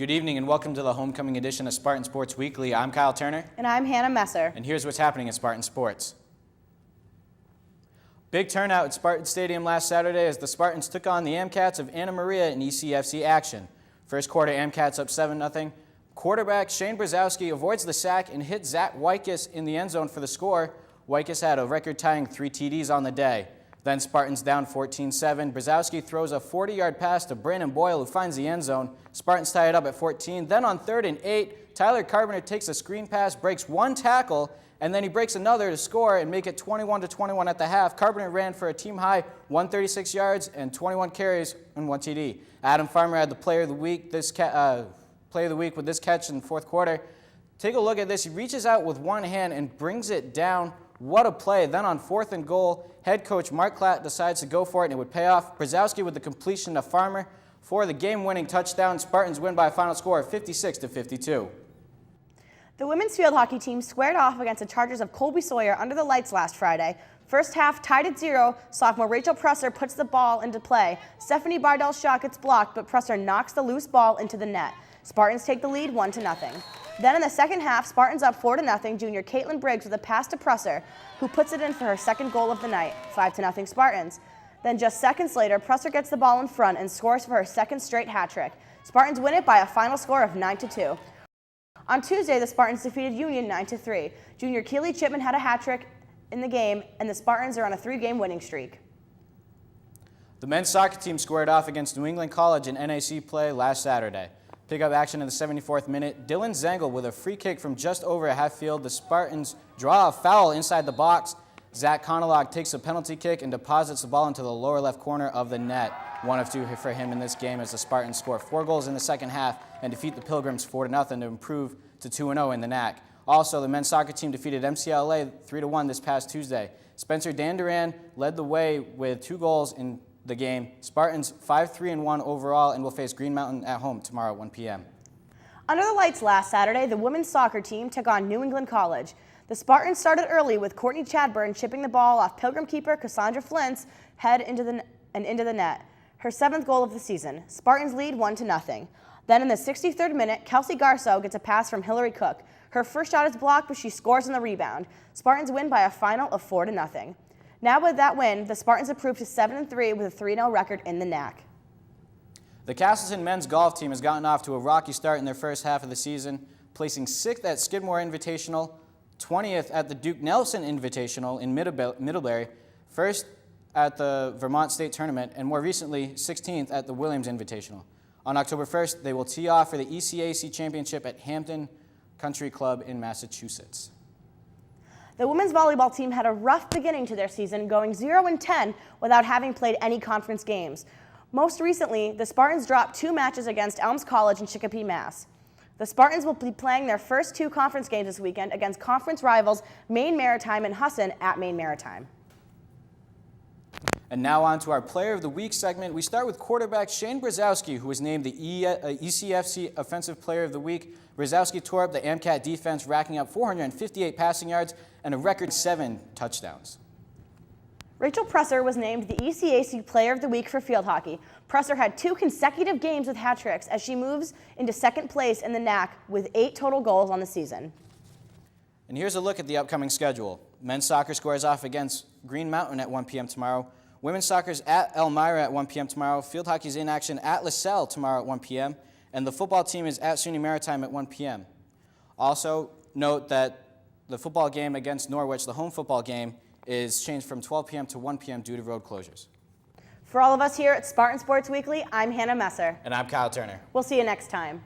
Good evening and welcome to the homecoming edition of Spartan Sports Weekly. I'm Kyle Turner. And I'm Hannah Messer. And here's what's happening in Spartan Sports. Big turnout at Spartan Stadium last Saturday as the Spartans took on the AMCATs of Anna Maria in ECFC action. First quarter, AMCATs up 7-0. Quarterback Shane Brzezowski avoids the sack and hit Zach Wykus in the end zone for the score. Wykus had a record-tying 3 TDs on the day. Then Spartans down 14-7. Brzezowski throws a 40-yard pass to Brandon Boyle, who finds the end zone. Spartans tie it up at 14. Then on 3rd and 8, Tyler Carpenter takes a screen pass, breaks one tackle, and then he breaks another to score and make it 21-21 at the half. Carpenter ran for a team-high 136 yards and 21 carries and 1 TD. Adam Farmer had the player of the week with this catch in the fourth quarter. Take a look at this. He reaches out with one hand and brings it down. What a play. Then on 4th and goal, head coach Mark Klatt decides to go for it, and it would pay off. Brzezowski with the completion to Farmer for the game-winning touchdown. Spartans win by a final score of 56-52. The women's field hockey team squared off against the Chargers of Colby Sawyer under the lights last Friday. First half tied at 0. Sophomore Rachel Presser puts the ball into play. Stephanie Bardell's shot gets blocked, but Presser knocks the loose ball into the net. Spartans take the lead 1-0. Then in the second half, Spartans up 4-0. Junior Caitlin Briggs with a pass to Presser, who puts it in for her second goal of the night, 5-0 Spartans. Then just seconds later, Presser gets the ball in front and scores for her second straight hat trick. Spartans win it by a final score of 9-2. On Tuesday, the Spartans defeated Union 9-3. Junior Keely Chipman had a hat trick in the game, and the Spartans are on a 3-game winning streak. The men's soccer team squared off against New England College in NAC play last Saturday. Pick-up action in the 74th minute. Dylan Zengel with a free kick from just over a half field. The Spartans draw a foul inside the box. Zach Conalog takes a penalty kick and deposits the ball into the lower left corner of the net. 1 of 2 for him in this game as the Spartans score 4 goals in the second half and defeat the Pilgrims 4-0 to improve to 2-0 in the NAC. Also, the men's soccer team defeated MCLA 3-1 this past Tuesday. Spencer Danduran led the way with 2 goals in the game. Spartans 5-3-1 overall and will face Green Mountain at home tomorrow at 1 p.m. Under the lights last Saturday, the women's soccer team took on New England College. The Spartans started early with Courtney Chadburn chipping the ball off Pilgrim keeper Cassandra Flint's head into the net. Her 7th goal of the season. Spartans lead 1-0. Then in the 63rd minute, Kelsey Garceau gets a pass from Hillary Cook. Her first shot is blocked, but she scores on the rebound. Spartans win by a final of 4-0. Now with that win, the Spartans improved to 7-3 with a 3-0 record in the NAC. The Castleton men's golf team has gotten off to a rocky start in their first half of the season, placing 6th at Skidmore Invitational, 20th at the Duke Nelson Invitational in Middlebury, 1st at the Vermont State Tournament, and more recently, 16th at the Williams Invitational. On October 1st, they will tee off for the ECAC Championship at Hampton Country Club in Massachusetts. The women's volleyball team had a rough beginning to their season, going 0-10 without having played any conference games. Most recently, the Spartans dropped 2 matches against Elms College in Chicopee, Mass. The Spartans will be playing their first 2 conference games this weekend against conference rivals Maine Maritime and Husson at Maine Maritime. And now on to our Player of the Week segment. We start with quarterback Shane Brzezowski, who was named the ECFC Offensive Player of the Week. Brzezowski tore up the AMCAT defense, racking up 458 passing yards and a record 7 touchdowns. Rachel Presser was named the ECAC Player of the Week for field hockey. Presser had 2 consecutive games with hat tricks as she moves into 2nd place in the NAC with 8 total goals on the season. And here's a look at the upcoming schedule. Men's soccer squares off against Green Mountain at 1 p.m. tomorrow. Women's soccer is at Elmira at 1 p.m. tomorrow. Field hockey is in action at LaSalle tomorrow at 1 p.m. And the football team is at SUNY Maritime at 1 p.m. Also, note that the football game against Norwich, the home football game, is changed from 12 p.m. to 1 p.m. due to road closures. For all of us here at Spartan Sports Weekly, I'm Hannah Messer. And I'm Kyle Turner. We'll see you next time.